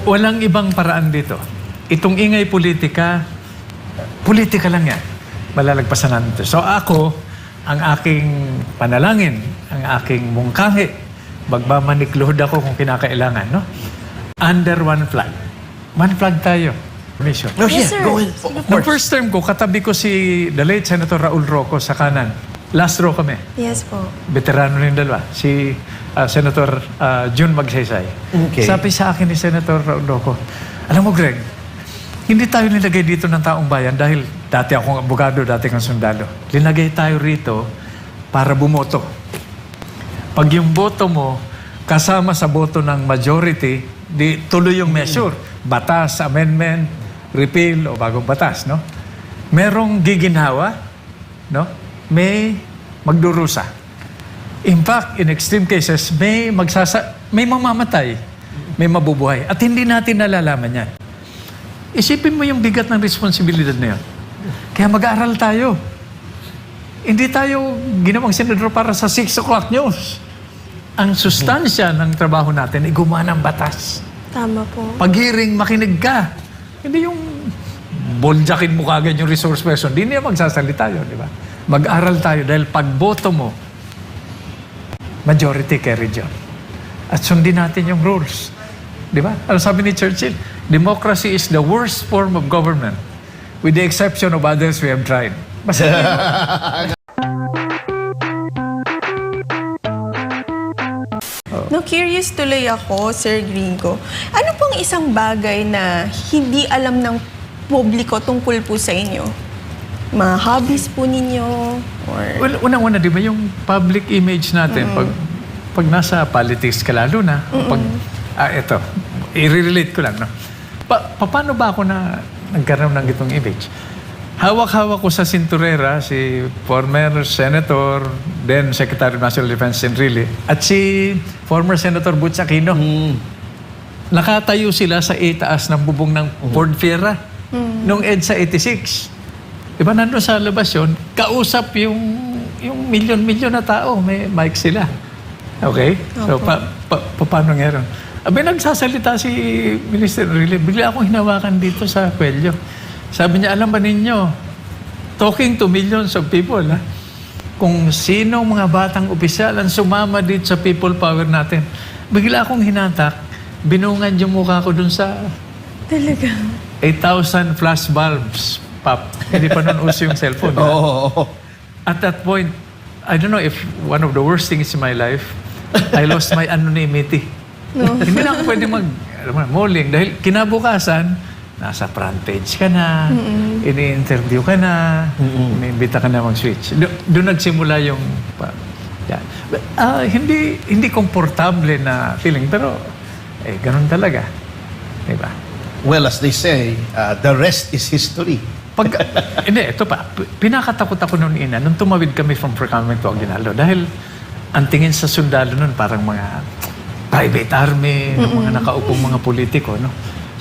Walang ibang paraan dito. Itong ingay politika lang yan. Malalagpasan natin ito. So ako, ang aking panalangin, ang aking mungkahi, magbamanikluhod ako kung kinakailangan, no? Under one flag. One flag tayo. Mission. No, Yes, sir. go ahead. Of Nung course. first term ko, katabi ko si the late Senator Raul Roco sa kanan. Last row kami. Yes po. Veterano rin dalawa. Si Senator June Magsaysay. Okay. Sabi sa akin ni Senator Raul Roco, alam mo Greg, hindi tayo nilagay dito ng taong bayan dahil dati akong abogado, dati kang sundalo. Linagay tayo rito para bumoto. Pag yung boto mo kasama sa boto ng majority, di tuloy yung measure. Batas, amendment, repeal o bagong batas, no? Merong giginhawa, no? May magdurusa. In fact, in extreme cases, may mamamatay, may mabubuhay. At hindi natin nalalaman yan. Isipin mo yung bigat ng responsibilidad na yun. Kaya mag-aaral tayo. Hindi tayo ginawang senador para sa 6 o'clock news. Ang sustansya ng trabaho natin ay gumawa ng batas. Tama po. Pag-hearing, makinig ka. Hindi yung bonjakin mo kagad yung resource person. Hindi niya magsasalita yun, di ba? Mag-aral tayo dahil pagboto mo, majority carry dyan. At sundin natin yung rules. Di ba? Ano sabi ni Churchill? Democracy is the worst form of government. With the exception of others we have tried. Basta No, curious tuloy ako, Sir Gringo. Ano pong isang bagay na hindi alam ng publiko tungkol po sa inyo? Mga hobbies po ninyo? Or... well, unang-una, di ba yung public image natin, pag nasa politics ka lalo na, ito, i-relate ko lang, no? Paano ba ako na nagkaroon ng itong image? Hawak-hawak ko sa sinturera si former Senator, then Secretary of National Defense Enrile, at si former Senator Butch Aquino. Nakatayo sila sa itaas ng bubong ng Ford Fiera nung EDSA 86. Diba nandun sa labas yun, kausap yung milyon-milyon na tao, may mic sila. Okay? So, paano nga ron? Abay, nagsasalita si Minister Enrile, bigla akong hinawakan dito sa kwelyo. Sabi niya, alam ba ninyo, talking to millions of people, ha? Kung sino mga batang opisyal ang sumama dito sa people power natin, bigla akong hinatak, binungad yung mukha ko dun sa Talaga? 8,000 flash bulbs, pop. Hindi pa nun uso yung cellphone. Oo. At that point, I don't know if one of the worst things in my life, I lost my anonymity. No. Hindi na ako pwede mag-mulling dahil kinabukasan, nasa front page ka na, ini-interview ka na, iniimbita ka na mag-switch. Doon nagsimula yung... yan. Hindi komportable na feeling, pero ganun talaga. Diba? Well, as they say, the rest is history. Hindi, ito pa. Pinakatakot ako noon nung tumawid kami from Procurement to Aguinaldo. Dahil ang tingin sa sundalo noon parang mga private army, ng mga nakaupong mga politiko, no?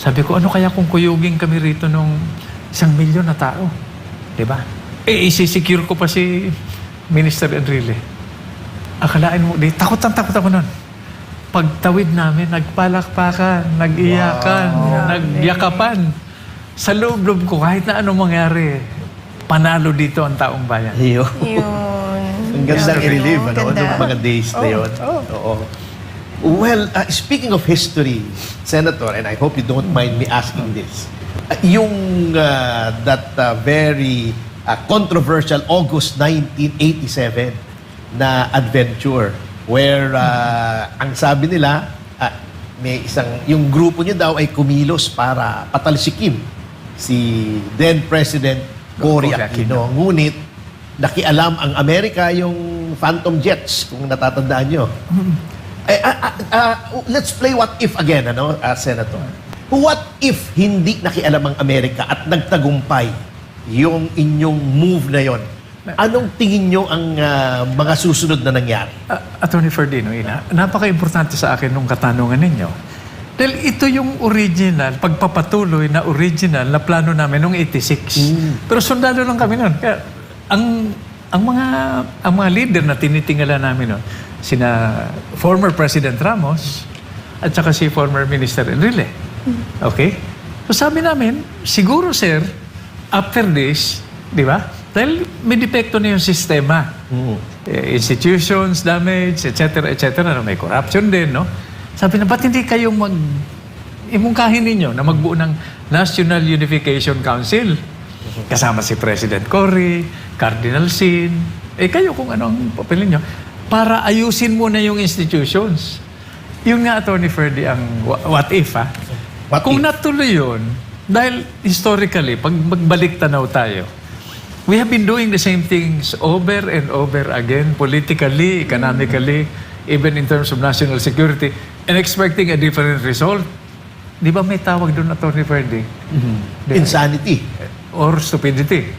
Sabi ko, ano kaya kung kuyugin kami rito nung 1 milyon na tao? Diba? Isisecure ko pa si Minister Enrile. Akalain mo, takot ako nun. Pagtawid namin, nagpalakpakan, nag-iyakan, nagyakapan. Sa loob-loob ko, kahit na anong mangyari, panalo dito ang taong bayan. Yun. Yun. Ang gandang Grabe, i-relive, no? ano? Ganda. Nung mga days na yun. Oo. Well, speaking of history, Senator, and I hope you don't mind me asking this, yung that very controversial August 1987 na adventure where ang sabi nila, yung grupo niyo daw ay kumilos para patalsikin si then President Cory Aquino. Ngunit, nakialam ang Amerika yung Phantom Jets, kung natatandaan nyo. Let's play what if again, Senator. What if hindi nakialam ang Amerika at nagtagumpay yung inyong move na yon? Anong tingin nyo ang mga susunod na nangyari? Attorney Ferdinand, napaka-importante sa akin nung katanungan ninyo. Dahil ito yung original, pagpapatuloy na original na plano namin noong 86. Pero sundalo lang kami noon. Kaya ang mga leader na tinitingala namin noon, sina former President Ramos at saka si former Minister Enrile. Okay? So sabi namin, siguro sir, after this, di ba? Dahil may depekto na yung sistema. Institutions, damage, etc., etc., na may corruption din, no? Sabi na, ba't hindi kayong imungkahin ninyo na magbuo ng National Unification Council? Kasama si President Cory, Cardinal Sin, kayo kung ano ang papel niyo para ayusin muna yung institutions. Yun nga, Atty. Ferdy, ang what if, ha? Kung natuloy yun, dahil historically, pag magbalik tanaw tayo, we have been doing the same things over and over again, politically, economically, even in terms of national security, and expecting a different result. Di ba may tawag doon, Atty. Ferdy? Insanity. Or stupidity.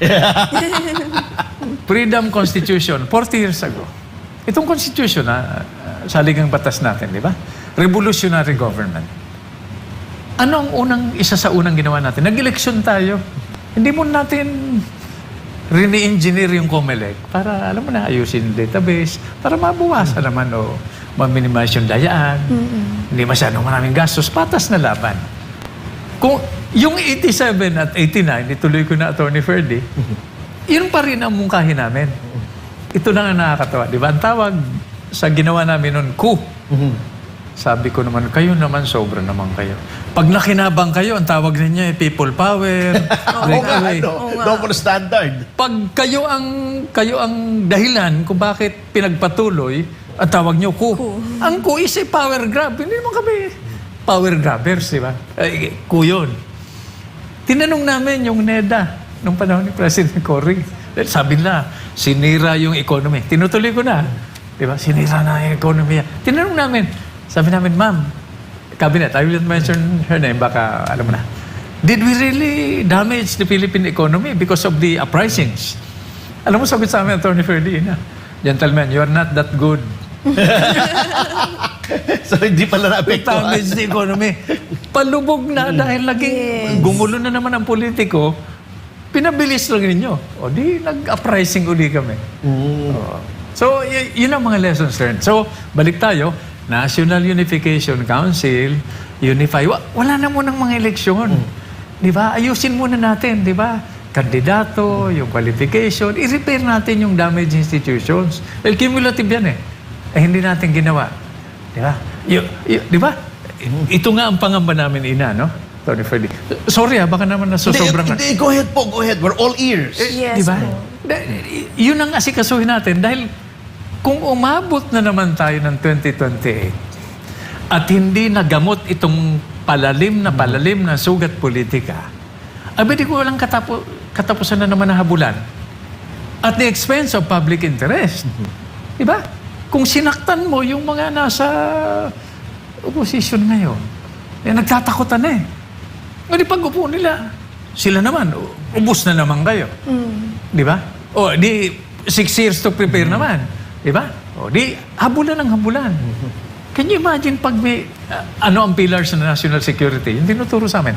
Freedom Constitution, 40 years ago. Itong Constitution, sa ligang batas natin, di ba? Revolutionary government. Ano ang isa sa unang ginawa natin? Nag-eleksyon tayo. Hindi mo natin re-engineer yung COMELEC para, alam mo na, ayusin yung database, para mabuwasan naman o ma-minimize yung dayaan. Hindi masyadong maraming gastos, patas na laban. Kung yung 87 at 89, ituloy ko na, Atty. Ferdy, yun pa rin ang mungkahin namin. Ito na nga nakakatawa. Di ba? Ang tawag sa ginawa namin noon, coup. Sabi ko naman, kayo naman, sobra naman kayo. Pag nakinabang kayo, ang tawag ninyo people power, breakaway. Double standard. Pag kayo ang dahilan kung bakit pinagpatuloy, ang tawag nyo, coup. Ang coup is a power grab. Hindi naman kami power grabbers, di ba? Coup yun. Tinanong namin yung NEDA nung panahon ni President Cory. Sabi nila, sinira yung economy. Tinutuloy ko na. Di ba? Sinira na yung economy. Tinanong namin, sabi namin, ma'am, cabinet, I will not mention her name, baka alam mo na. Did we really damage the Philippine economy because of the uprisings? Alam mo, sagot sa amin, Atty. Ferdy, gentlemen, you are not that good. So, hindi pala na-apektuhan. Damage the economy. Palubog na dahil laging gumulo na naman ang politiko, pinabilis lang ninyo. O di, nag-uprising uli kami. So, yun ang mga lessons learned. So, balik tayo, National Unification Council, Unify. Wala na munang mga eleksyon. Di ba? Ayusin muna natin, di ba? Kandidato, yung qualification, i-repair natin yung damaged institutions. Well, cumulative yan hindi natin ginawa. Di ba? Di ba? Ito nga ang pangamba namin, no? Atty. Ferdy. Sorry baka naman nasusobrang. Hindi, go ahead po, go ahead. We're all ears. Yes Di ba? po. Yun ang asikasuhin natin dahil kung umabot na naman tayo ng 2028 at hindi nagamot itong palalim na sugat politika, di ko walang katapusan na naman na habulan at the expense of public interest. Di ba? Kung sinaktan mo yung mga nasa opposition ngayon, nagtatakutan na O di pag-upo nila, sila naman, ubus na naman kayo. Di ba? O di 6 years to prepare naman. Di ba? O di habulan ng habulan. Can you imagine pag may, ano ang pillars ng national security? Yung tinuturo sa amin,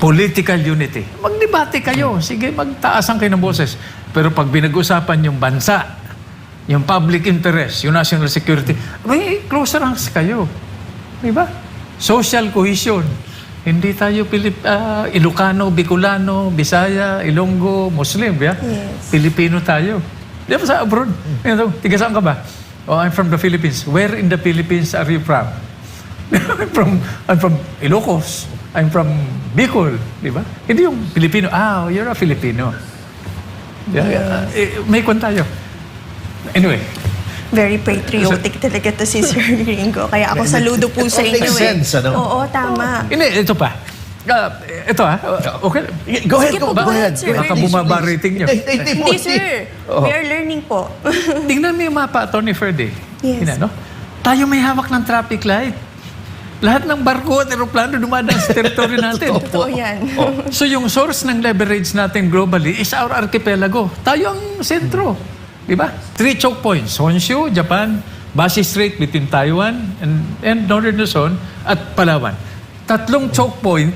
political unity. Magdebate kayo. Sige, magtaasan kayo ng boses. Pero pag binag-usapan yung bansa, yung public interest, yung national security, may closer ranks kayo. Di ba? Social cohesion. Hindi tayo Ilocano, Bicolano, Bisaya, Ilonggo, Muslim. Yeah? Yes. Pilipino tayo. Di ba sa abroad? Tiga saan ka ba? Oh, I'm from the Philippines. Where in the Philippines are you from? I'm from Ilocos. I'm from Bicol. Di ba? Hindi yung Pilipino. You're a Filipino. Yeah. May kwan tayo. Anyway. Very patriotic talaga to si Sir Gringo. Kaya ako saludo po sa inyo. Makes sense, ano? Oo, tama. Hindi, ito pa. Ito okay. Go ahead, Sige po, go ahead. sir. Baka bumaba rating nyo. Hindi, sir. We are learning po. Tingnan mo yung mapa, Atty. Ferdy. Yes. Tayo may hawak ng traffic light. Lahat ng barko at aeroplano dumadaan sa teritoryo natin. Totoo yan. So yung source ng leverage natin globally is our archipelago. Tayo ang sentro. Di ba? 3 choke points. Honshu, Japan, Basi Strait between Taiwan and Northern Luzon at Palawan. 3 choke point,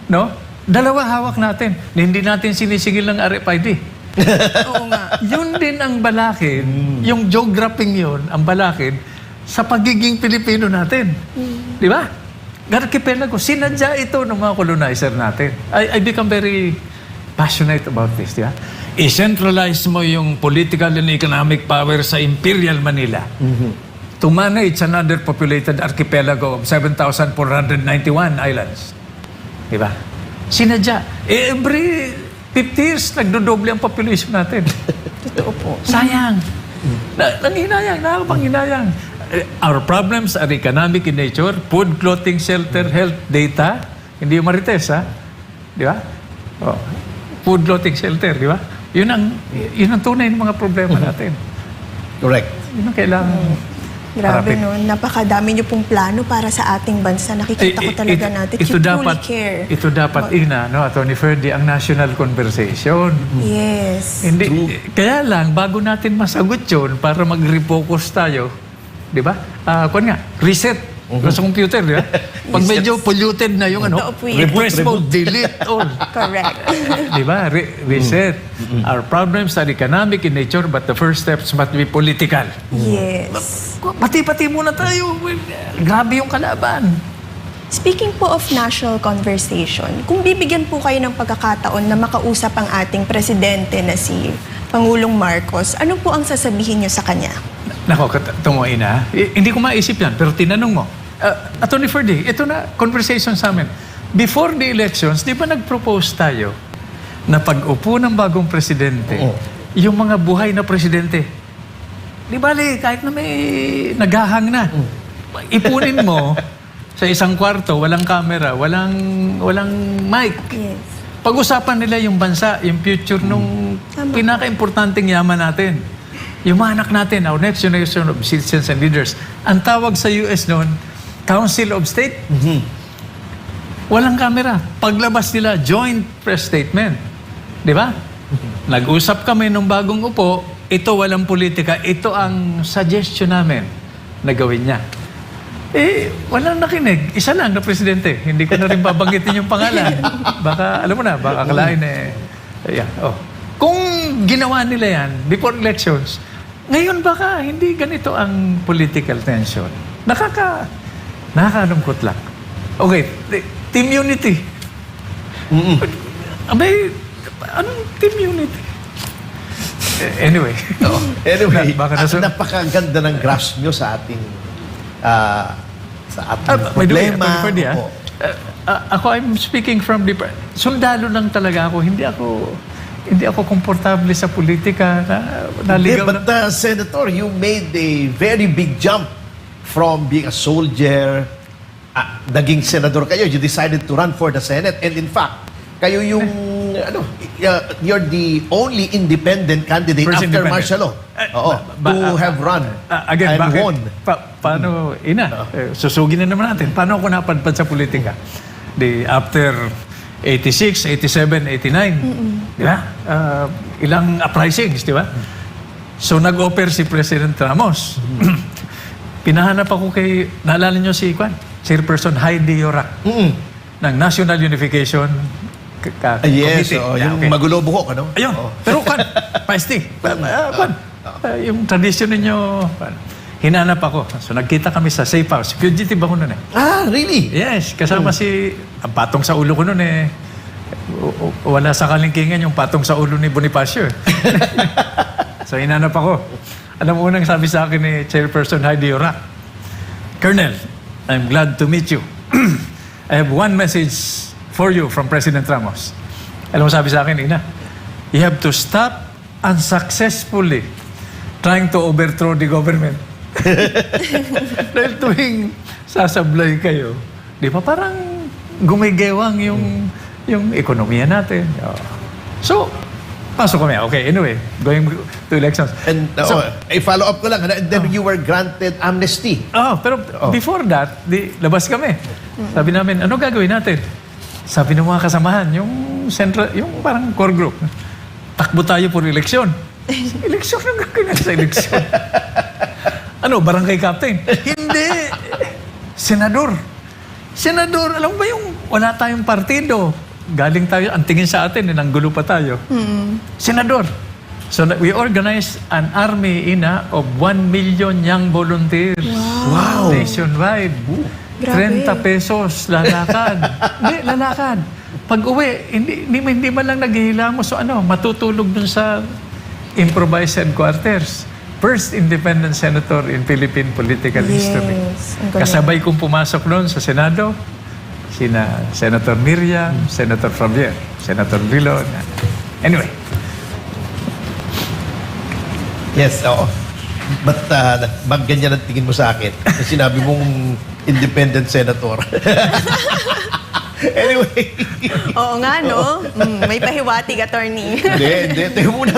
no? 2 hawak natin. Hindi natin sinisigil ng RFID. Oo nga. Yun din ang balakid, yung geographing yun, ang balakid, sa pagiging Pilipino natin. Di ba? archipelago, sinadya ito ng mga colonizer natin. I become very passionate about this, di ba? I-centralize mo yung political and economic power sa Imperial Manila. To manage an underpopulated archipelago of 7,491 islands. Di ba? Sinadya. Every 50 years, nagdodoble ang population natin. Totoo po. Sayang. Nanghinayang, nakakapanghinayang. Our problems are economic in nature, food, clothing, shelter, health, data. Hindi yung marites, ha? Di ba? Oh. Food, clothing, shelter, di ba? Yun ang tunay ng mga problema natin. Correct. Yun ang kailangan Grabe harapin. no, napakadami niyo pong plano para sa ating bansa. Nakikita ko talaga natin. You truly care. Ito dapat, no, Atty. Ferdy, ang national conversation. Yes. Hindi, kaya lang, bago natin masagot yun, para mag-refocus tayo, di ba? Kuwan nga, reset. Sa computer, di ba? Pag medyo polluted na yung Totoo po yun. repress mode, delete all. Correct. Di ba? Reset. Our problems are economic in nature, but the first steps must be political. Yes. Pati-pati muna tayo. Grabe yung kalaban. Speaking po of national conversation, kung bibigyan po kayo ng pagkakataon na makausap ang ating presidente na si Pangulong Marcos, ano po ang sasabihin niyo sa kanya? Nako, tumuin na. Hindi ko maisip yan, pero tinanong mo. Atty. Ferdy, ito na, conversation sa amin. Before the elections, di ba nag-propose tayo na pag-upo ng bagong presidente, yung mga buhay na presidente, di bali, kahit na may naghahang na, ipunin mo sa isang kwarto, walang camera, walang mic. Yes. Pag-usapan nila yung bansa, yung future nung pinaka-importanting yaman natin. Yung mga anak natin, our next generation of citizens and leaders. Ang tawag sa US noon, Council of State. Walang camera. Paglabas nila, joint press statement. Di ba? Nag-usap kami nung bagong upo, ito walang politika, ito ang suggestion namin na gawin niya. Walang nakinig. Isa lang na presidente. Hindi ko na rin babanggitin yung pangalan. Baka, alam mo na, baka akalain yeah. Kung ginawa nila yan before elections, ngayon baka hindi ganito ang political tension. Nakakalungkot lang. Okay, team unity. Abay, anong team unity? Anyway. Anyway, Baka napakaganda ng grasp nyo sa ating by the way, problema. Atty. Ferdy, Opo. ako, I'm speaking from the... Sundalo lang talaga ako. Hindi ako komportable sa politika na naligaw But Senator, you made a very big jump from being a soldier, naging senador kayo, you decided to run for the Senate, and in fact, kayo yung, you're the only independent candidate First after independent. martial law to have run Again, and bakit? won. Paano, susugin na naman natin. Paano ako napadpad sa politika? After 86, 87, 89, di ba? Ilang uprisings, di ba? So, nag-offer si President Ramos. Pinahanap ako kay, naalala niyo si Chairperson Heidi Yorak ng National Unification Yes, Committee. yung Okay. magulo buhok, ano? Ayun. Pero paesti. Yung tradisyon ninyo, hinanap ako. So nagkita kami sa safe house. Fugitive ako nun eh. Really? Yes, kasama ang patong sa ulo ko nun eh. Wala sa kalingkingan yung patong sa ulo ni Bonifacio. So hinanap ako. Alam mo unang sabi sa akin ni Chairperson Heidi Yorak, Colonel, I'm glad to meet you. I have one message for you from President Ramos. Alam mo sabi sa akin, Ina, you have to stop unsuccessfully trying to overthrow the government. Dahil tuwing sasablay kayo, di ba parang gumigewang yung ekonomiya natin. So, pasok kami. Okay, anyway, going to elections. And follow up ko lang, and then you were granted amnesty. Pero before that, labas kami. Sabi namin, ano gagawin natin? Sabi ng mga kasamahan, yung parang core group, takbo tayo for eleksyon. Eleksyon ang gagawin natin sa eleksyon. Barangay captain? Hindi. Senador. Senador, alam mo ba yung wala tayong partido? Galing tayo, ang tingin sa atin, nanggulo pa tayo. Senador. So we organized an army of 1 million young volunteers. Wow. Nationwide. Grabe. 30 pesos, lalakad. Hindi, lalakad. Pag uwi, hindi man lang naghihilamos. So matutulog dun sa improvised headquarters. First independent senator in Philippine political history. Yes. Ang galing. Kasabay kong pumasok noon sa Senado, sina Senator Miriam, Senator Fabier, Senator Vilon. Anyway, Yes, oo. But ganyan ang tingin mo sa akin. Sinabi mong independent senator. Anyway. Oo nga, no? May pahiwatig, attorney. Hindi. Tingnan muna.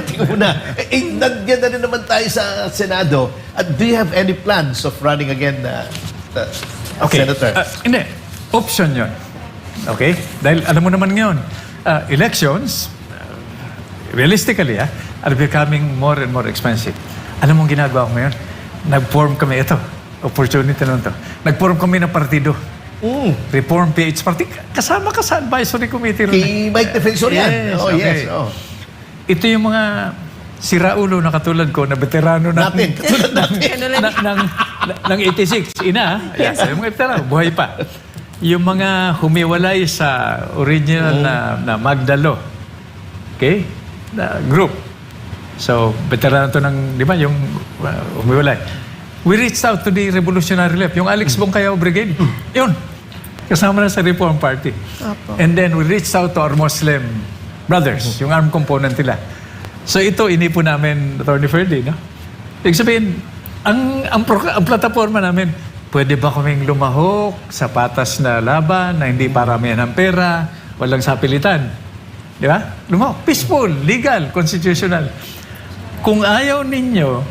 Nandiyan na rin naman tayo sa Senado. Do you have any plans of running again, Senator? Hindi. Option yun. Okay? Dahil alam mo naman ngayon, elections, realistically, are becoming more and more expensive. Alam mo ang ginagawa ko ngayon? Nag-form kami, ito, opportunity naman to. Nag-form kami ng partido. Reform PH Party. Kasama ka sa advisory committee. Kay Mike Defensor yan. Yes, Oh, okay. yes. Oh. Ito yung mga siraulo na katulad ko, na veterano Natin, katulad natin. ng 86. Ina, yes. Yung mga veterano, buhay pa. Yung mga humiwalay sa original na Magdalo. Okay? Na group. So, veterano to ng, di ba, yung humiwalay. We reached out to the Revolutionary Left, yung Alex Bongcayao Brigade. Yun. Kasama na sa Reform Party. Apo. And then we reached out to our Muslim brothers, yung armed component nila. So ito, inipo namin, Attorney Ferdy, no? Ibig sabihin, ang plataforma namin, pwede ba kaming lumahok sa patas na laban na hindi paramihan ng pera, walang sapilitan? Di ba? Lumahok. Peaceful, legal, constitutional. Kung ayaw ninyo,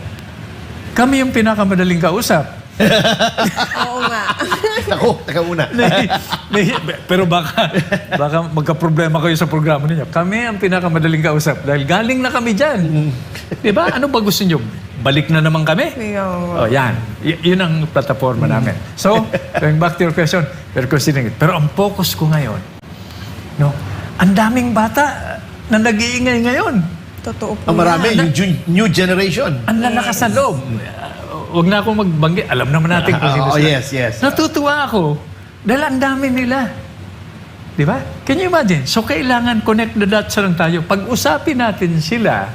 kami yung pinakamadaling kausap. Oo nga. Ako, teka muna. Pero baka magka-problema kayo sa programa ninyo. Kami ang pinakamadaling kausap dahil galing na kami dyan. Di ba? Ano ba gusto nyo? Balik na naman kami? Oh, yan. Yun ang plataforma namin. So, going back to your question, we're considering it. Pero ang focus ko ngayon, no, ang daming bata na nag-iingay ngayon. Totoo po. Ang marami, yan. yung new generation. Ang lalakas na loob. Huwag na akong magbanggit. Alam naman natin kung sino sila. Yes. Natutuwa ako dahil ang dami nila. Di ba? Can you imagine? So, kailangan connect the dots lang tayo. Pag-usapin natin sila,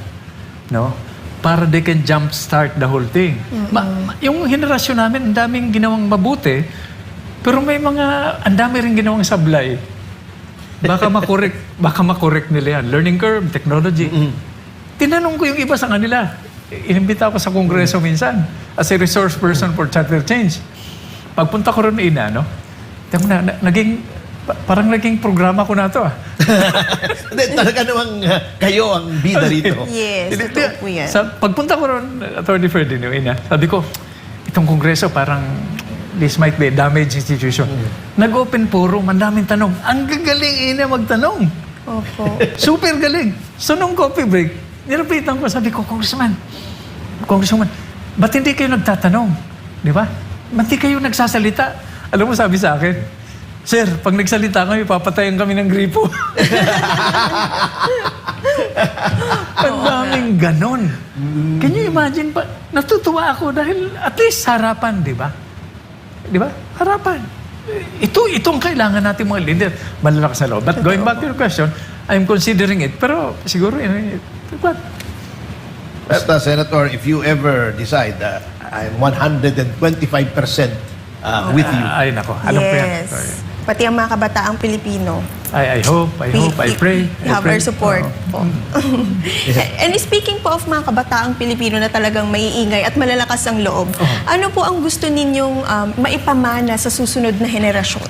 no, para they can jumpstart the whole thing. Yung henerasyon namin, ang daming ginawang mabuti, pero may ang dami rin ginawang sablay. Baka makorek nila yan. Learning curve, technology. Tinanong ko yung iba sa kanila. Inimbita ako sa kongreso minsan as a resource person for charter change. Pagpunta ko rin no? Parang naging programa ko na to. Hindi, talaga namang kayo ang bida rito. Yes, totoo po yan. Sa pagpunta ko rin, Attorney Ferdinand, sabi ko, itong kongreso parang this might be a damaged institution. Nag-open forum, ang daming tanong. Ang gagaling magtanong. Opo. Super galing. So nung coffee break, nilapitan ko, sabi ko, Congressman, ba't hindi kayo nagtatanong? Di ba? Ba't hindi kayo nagsasalita? Alam mo, sabi sa akin, Sir, pag nagsalita kami, papatayan kami ng gripo. Ang daming ganon. Can you imagine pa? Natutuwa ako dahil at least harapan, di ba? Di ba? Harapan. Itong kailangan natin mga leader. Malalakas na loob. But going back to your question, I'm considering it. Pero siguro, what? But, Senator, if you ever decide, I'm 125% with you. Ay, nako. Alam ko yan. Yes. Pati ang mga kabataang Pilipino. I hope, I pray. We have our support po. And speaking po of mga kabataang Pilipino na talagang maiingay at malalakas ang loob, ano po ang gusto ninyong maipamana sa susunod na henerasyon?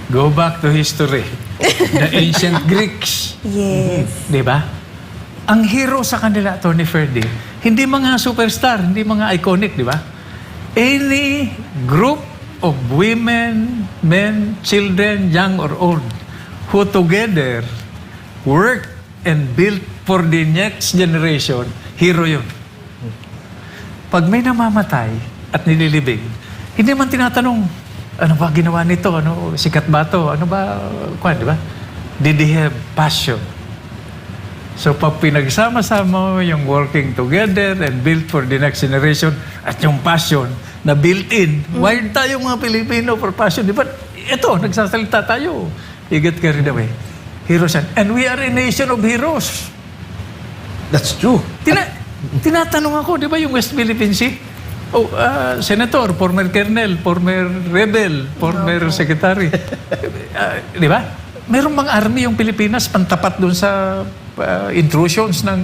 Go back to history. The ancient Greeks. Yes. Di ba? Ang hero sa kanila, Attorney Ferdy, hindi mga superstar, hindi mga iconic, di ba? Any group of women, men, children, young or old, who together work and build for the next generation, hero yun. Pag may namamatay at nililibing, hindi man tinatanong, ano ba ginawa nito? Ano, sikat ba to? Ano ba? Di ba? Did they have passion? So pag pinagsama-sama yung working together and build for the next generation at yung passion, na built-in. Wired tayo mga Pilipino for passion. Di ba? Ito, nagsasalita tayo. You get carried away. Heroes and we are a nation of heroes. That's true. Tinatanong ako, di ba yung West Philippine Sea? Oh, senator, former colonel, former rebel, former secretary. Di ba? Merong mga army yung Pilipinas pantapat doon sa intrusions ng,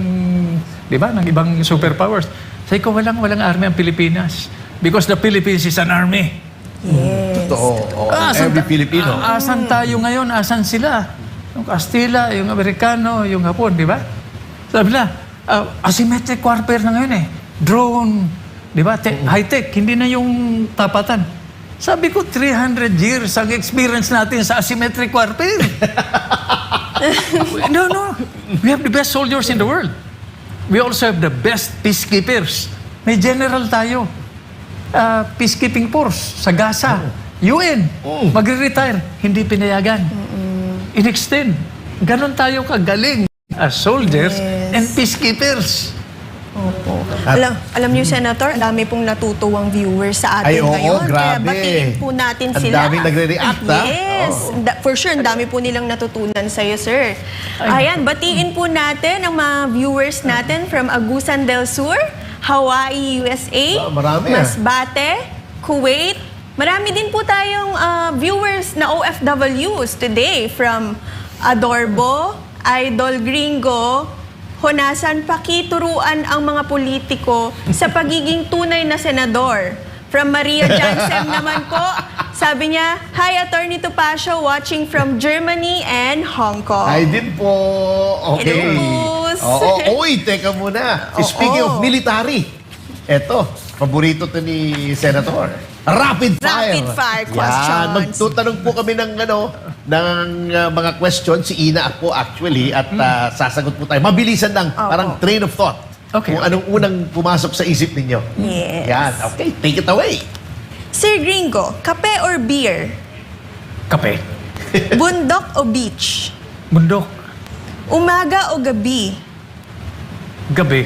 di ba, ng ibang superpowers. Sabi ko, walang army ang Pilipinas. Because the Philippines is an army. Yes. Totoo. Every Filipino. Asan tayo ngayon? Asan sila? Yung Kastila, yung Amerikano, yung Hapon, di ba? Sabi nila, asymmetric warfare na ngayon eh. Drone, di ba? High-tech, hindi na yung tapatan. Sabi ko, 300 years ang experience natin sa asymmetric warfare. No. We have the best soldiers in the world. We also have the best peacekeepers. May general tayo. Peacekeeping force sa Gaza. UN. Magre-retire. Hindi pinayagan. In-extend. Ganon tayo kagaling as soldiers and peacekeepers. Opo. Alam niyo, Senator, dami pong natutuwang viewers sa atin Ay, oo, ngayon. Kaya grabe. batiin po natin Ang sila. daming nagre-react, ha? Yes. For sure, ang dami po nilang natutunan sa'yo, sir. Ayan, batiin po natin ang mga viewers natin from Agusan del Sur, Hawaii, USA, Marami, Masbate, Kuwait. Marami din po tayong viewers na OFWs today from Adorbo, Idol Gringo, Honasan, pakituruan ang mga politiko sa pagiging tunay na senador. From Maria Jansem naman po, sabi niya, "Hi, Attorney Topacio, watching from Germany and Hong Kong." I din po. Okay. Hello, Pus. Uy, teka muna. Speaking of military, eto, paborito to ni Senator. Rapid fire. Rapid fire questions. Yan, magtutanong po kami ng mga questions, si Ina po actually, at sasagot po tayo. Mabilisan lang, parang train of thought. Okay. Kung anong unang pumasok sa isip ninyo. Yes. Yan, okay, take it away. Sir Gringo, kape or beer? Kape. Bundok o beach? Bundok. Umaga o gabi? Gabi.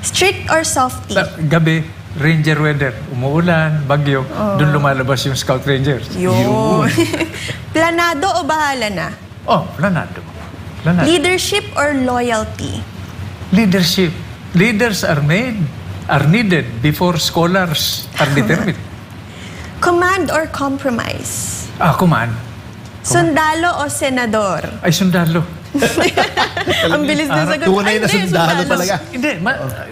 Strict or softy? Gabi. Ranger weather. Umuulan, bagyo. Doon lumalabas yung Scout Rangers. Yun. Planado o bahala na? Oh, planado. Leadership or loyalty? Leadership. Leaders are needed before scholars are determined. Command or compromise? Command. Sundalo o senador? Ay, sundalo. Ang bilis na sagot. Tunay na Ay, hindi, sundalo talaga. Hindi,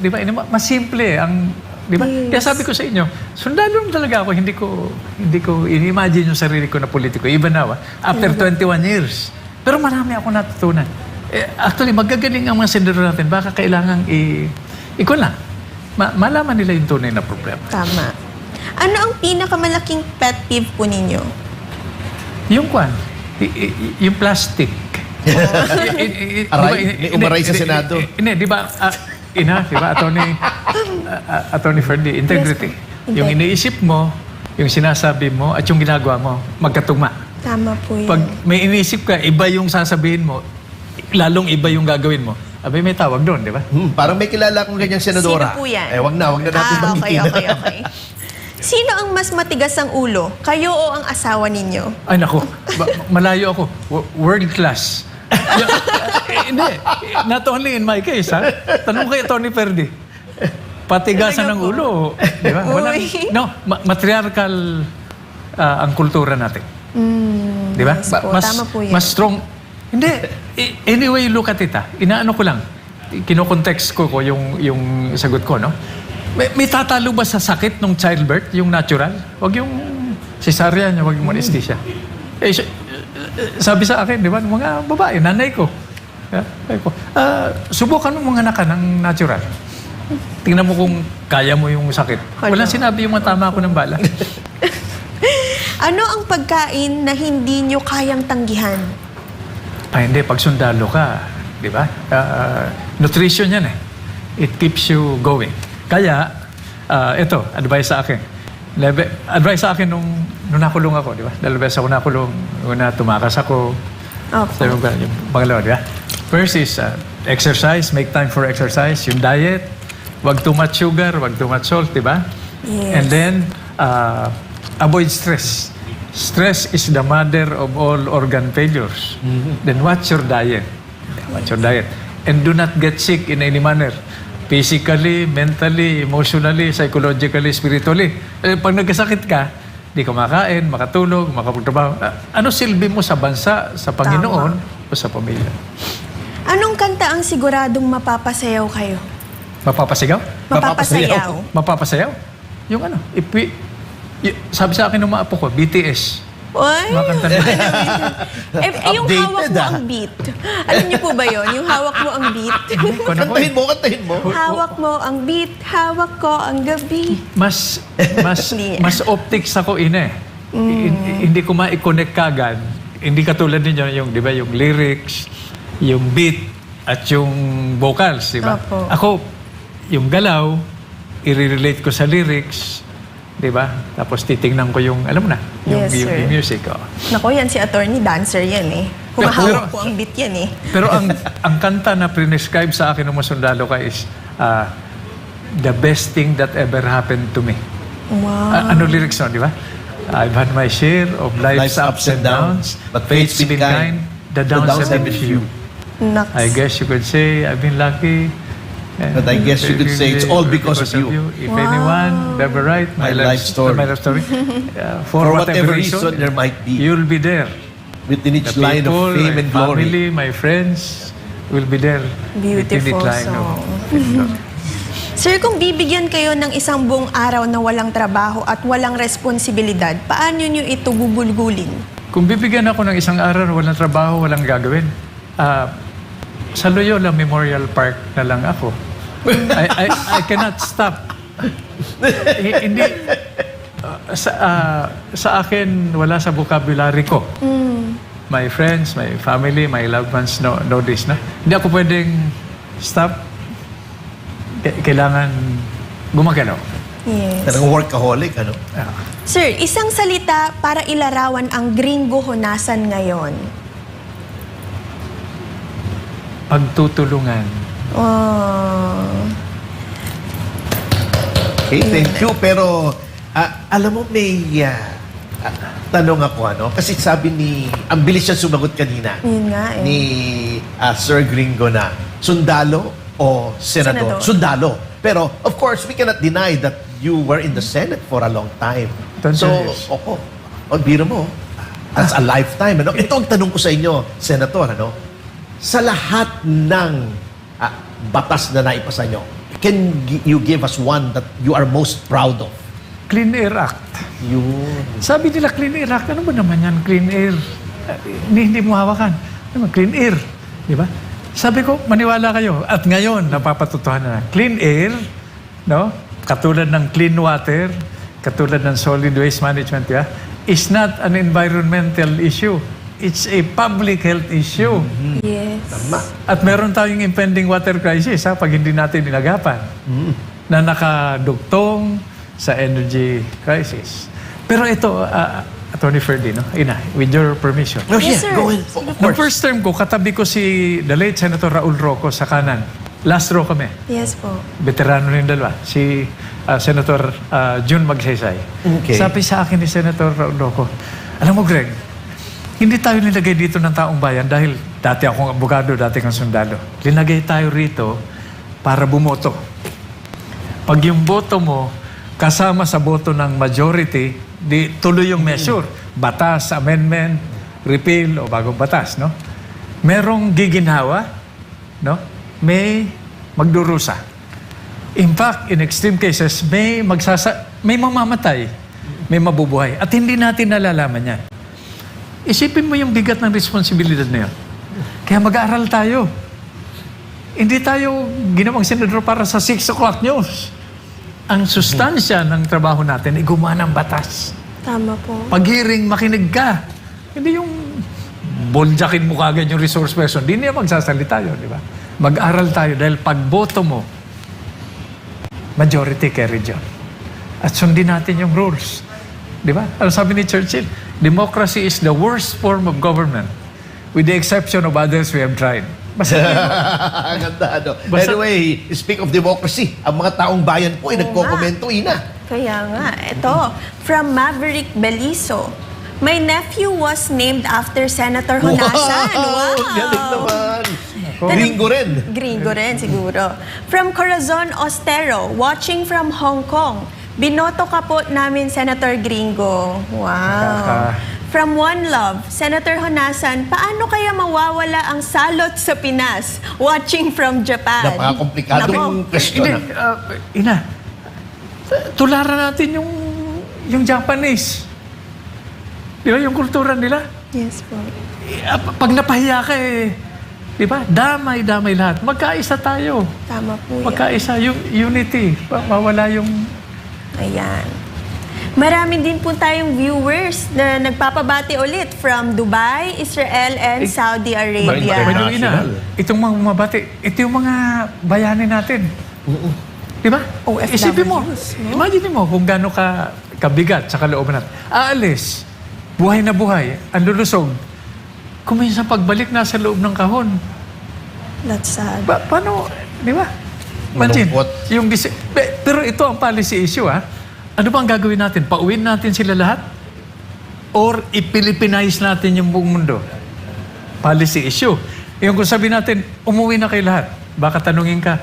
di ba, mas simple ang, di ba? Yes. Kaya sabi ko sa inyo, sundalo talaga ako, hindi ko in-imagine yung sarili ko na politiko. Even now, after 21 years. Pero marami ako natutunan. Actually, magagaling ang mga senador natin. Baka kailangan ikaw lang. Malaman nila yung tunay na problema. Tama. Ano ang pinakamalaking pet peeve po ninyo? Yung kwan, yung plastic. Aray, may umaray sa Senado. Hindi, di ba, di ba, Attorney Ferdy, integrity. Yes. Yung iniisip mo, yung sinasabi mo, at yung ginagawa mo, magkatugma. Tama po yun. Pag may iniisip ka, iba yung sasabihin mo, lalong iba yung gagawin mo. Abay, may tawag doon, di ba? Parang may kilala akong ganyan senadora. Sino po yan? Wag na natin banggitin. Okay. Sino ang mas matigas ang ulo? Kayo o ang asawa ninyo? Ay, naku, malayo ako. World class. Hindi, not only in my case, ha? Tanong kay Tony Ferdy. Patigasan ng ulo. Di ba? Uy. Matriarchal ang kultura natin. Di ba? Yes po, tama po yan. Mas strong. Hindi. Anyway, look at it, ha? Inaano ko lang. Kino-context ko yung sagot ko, no? May tatalo ba sa sakit ng childbirth, yung natural? Huwag yung cesarean, huwag yung anesthesia. Sabi sa akin, di ba, mga babae, nanay ko. Sabi ko, subukan mo mga anak ng natural. Tingnan mo kung kaya mo yung sakit. Walang sinabi yung matama ko ng bala. Ano ang pagkain na hindi nyo kayang tanggihan? Hindi, pag sundalo ka, di ba? Nutrition yan eh. It keeps you going. Kaya, ito, advice sa akin. Advice sa akin nung nakulong ako, di ba? Dalawang beses ako nakulong. Una, tumakas ako. Okay. Yung pangalawa, di ba? First is exercise, make time for exercise. Yung diet, wag too much sugar, wag too much salt, di ba? Yes. And then, avoid stress. Stress is the mother of all organ failures. Then watch your diet. Watch your diet. And do not get sick in any manner. Physically, mentally, emotionally, psychologically, spiritually. Pag nagkasakit ka, di ka makain, makatulog, makapagtrabaho. Ano silbi mo sa bansa, sa Panginoon, o sa pamilya? Anong kanta ang siguradong mapapasayaw kayo? Mapapasigaw? Mapapasayaw. Mapapasayaw? Yung ano, sabi sa akin ng mga apo ko, BTS. Oy! Mga kanta na. Yung hawak Updated, mo ang beat. Alam niyo po ba yon? Yung hawak mo ang beat. Kantahin mo. Hawak mo ang beat, hawak ko ang gabi. Mas Hindi. mas optics ako Hindi ko ma-connect kagad. Hindi katulad ninyo yung, di ba, yung lyrics, yung beat, at yung vocals, di ba? Opo. Ako, yung galaw, i-relate ko sa lyrics, di ba? Tapos titingnan ko yung, alam mo na, yung, Yes, yung, sir. yung music. Oh. Naku, yan si attorney dancer yan eh. Humahawak po ang beat yan eh. Pero ang kanta na prescribe sa akin ng mga sundalo ka is the best thing that ever happened to me. Wow. Ano lyrics no, di ba? I've had my share of life's ups and downs, but fate's been kind, the downs have been few. Naks. I guess you could say I've been lucky. But I guess you could say it's all because of you. If anyone ever write My life story. my life story, for whatever reason, there might be. you'll be there. Within each The line people, of fame my and glory. family, my friends will be there. within Beautiful the line song. of Sir, kung bibigyan kayo ng isang buong araw na walang trabaho at walang responsibilidad, paano nyo ito gugulgulin? Kung bibigyan ako ng isang araw, walang trabaho, walang gagawin, sa Loyola Memorial Park na lang ako. I cannot stop. Hindi, sa akin, wala sa vocabulary ko. My friends, my family, my loved ones know this na. Hindi ako pwedeng stop. Kailangan gumagalaw. Yes. Talagang workaholic, ano? Sir, isang salita para ilarawan ang gringo honasan ngayon. Pagtutulungan. Oh. Okay, thank you. Pero, alam mo, may tanong ako, ano? Kasi sabi ang bilis siya sumagot kanina. Yun nga eh. Ni Sir Gringo na, sundalo o senador? Senador. Sundalo. Pero, of course, we cannot deny that you were in the Senate for a long time. 20 So, years. biro mo, that's a lifetime. Ano? Ito ang tanong ko sa inyo, Senator, ano? Sa lahat ng batas na naipasa nyo, can you give us one that you are most proud of? Clean Air Act. Yun. Sabi nila, Clean Air Act. Ano ba naman yan? Clean Air. Hindi mo hawakan. Ano ba? Clean Air. Di ba? Sabi ko, maniwala kayo. At ngayon, napapatutuhan na. Clean Air, no? Katulad ng clean water, katulad ng solid waste management, is not an environmental issue. It's a public health issue. Yes. Tama. At meron tayong impending water crisis pag hindi natin inagapan na nakadugtong sa energy crisis. Pero ito, Attorney Ferdy, no? with your permission. No, Yes, yeah, sir. go ahead. Of Nung course. first term ko, katabi ko si the late Senator Raul Roco sa kanan. Last row kami. Yes po. Veterano rin dalawa. Si Senator June Magsaysay. Okay. Sabi sa akin ni Senator Raul Roco, alam mo Greg, hindi tayo nilagay dito ng taong bayan dahil dati akong abogado, dati kang sundalo. Linagay tayo rito para bumoto. Pag yung boto mo kasama sa boto ng majority, di tuloy yung measure. Batas, amendment, repeal o bagong batas, no? Merong giginhawa, no? May magdurusa. In fact, in extreme cases, may mamamatay, may mabubuhay. At hindi natin nalalaman yan. Isipin mo yung bigat ng responsibilidad na yun. Kaya mag-aaral tayo. Hindi tayo ginawang senador para sa 6 o'clock news. Ang sustansya ng trabaho natin ay gumawa ng batas. Tama po. Pag-hearing, makinig ka. Hindi yung boljakin mo kagad yung resource person. Hindi niya magsasalita yun, di ba? Mag-aral tayo dahil pagboto mo, majority carried yun. At sundin natin yung rules. Di ba? Ano sabi ni Churchill? Democracy is the worst form of government with the exception of others we have tried. Basta Ang ganda, ano? Basta- Anyway, speak of democracy, ang mga taong bayan po ay Oo nagkokomento, Ina. Kaya nga. Ito, from Maverick Beliso. My nephew was named after Senator Honasan. Wow! Galing naman. Gringo rin. Gringo rin, siguro. From Corazon Ostero, watching from Hong Kong. Binoto ka po namin, Senator Gringo. Wow. From One Love, Senator Honasan, paano kaya mawawala ang salot sa Pinas? Watching from Japan. Napaka-komplikadong question. Ina, tularan natin yung Japanese. Di ba? Yung kultura nila. Yes po. Pag napahiya ka di ba? Damay-damay lahat. Magkaisa tayo. Tama po yan. Magkaisa, yung unity. Mawala yung... Ayan. Marami din po tayong viewers na nagpapabati ulit from Dubai, Israel, and Saudi Arabia. By the way, Ina, itong mga mabati, ito yung mga bayani natin. Di ba? OFWs, Isipin mo, no? imagine mo kung gaano kabigat sa kalooban natin. Aalis, buhay na buhay, ang lulusog. Kung minsan pagbalik nasa loob ng kahon. That's sad. Paano, di ba? Imagine, Malungkot. pero ito ang policy issue, ha? Ano ba ang gagawin natin? Pauwiin natin sila lahat? Or i-Pilipinize natin yung buong mundo? Policy issue. Yung kung sabi natin, umuwi na kayo lahat. Baka tanungin ka,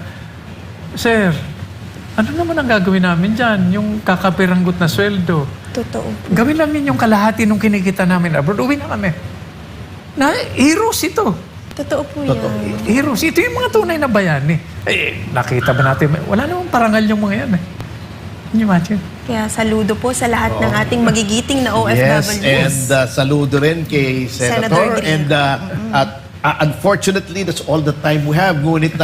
Sir, ano naman ang gagawin namin dyan? Yung kakapiranggot na sweldo. Totoo. Gawin namin yung kalahati nung kinikita namin abroad. Uwi na kami. Heroes ito. Totoo po yan. Heroes. Ito yung mga tunay na bayani. Nakita ba natin? Wala namang parangal yung mga yan. Can you imagine? Kaya saludo po sa lahat ng ating magigiting na OFWs. Yes, and saludo rin kay Senator. Senator And unfortunately, that's all the time we have. Ngunit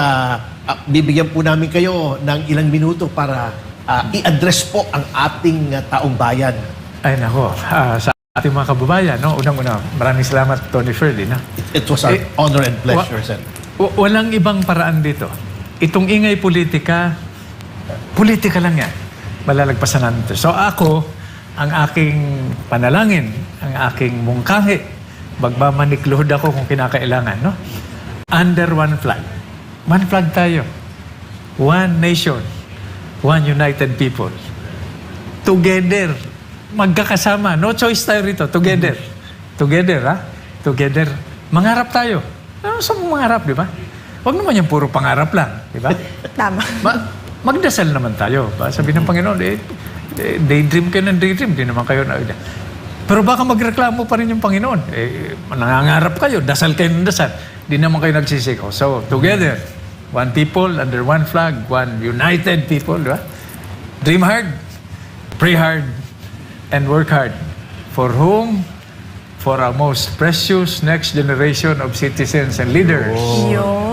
bibigyan po namin kayo ng ilang minuto para i-address po ang ating taong bayan. Ay nako, sa ating mga kababayan, no? Unang-una, maraming salamat, Tony Ferdy. No? It was our honor and pleasure, Sen. Walang ibang paraan dito. Itong ingay politika lang yan. Malalagpasan natin. So ako, ang aking panalangin, ang aking mungkahi, magmamanikluhod ako kung kinakailangan, no? Under one flag. One flag tayo. One nation. One united people. Together. Magkakasama. No choice tayo rito. Together. Together, ha? Together. Mangarap tayo. Ano sa mangarap, di ba? Huwag naman yung puro pangarap lang, di ba? Tama. Magdasal naman tayo. Sabi ng Panginoon, daydream kayo ng daydream. Di naman kayo na... Pero baka magreklamo pa rin yung Panginoon. Nangangarap kayo, dasal kayo ng dasal. Di naman kayo nagsisiko. So, together, one people, under one flag, one united people, di ba? Dream hard, pray hard, and work hard. For whom? For our most precious next generation of citizens and leaders. Yun.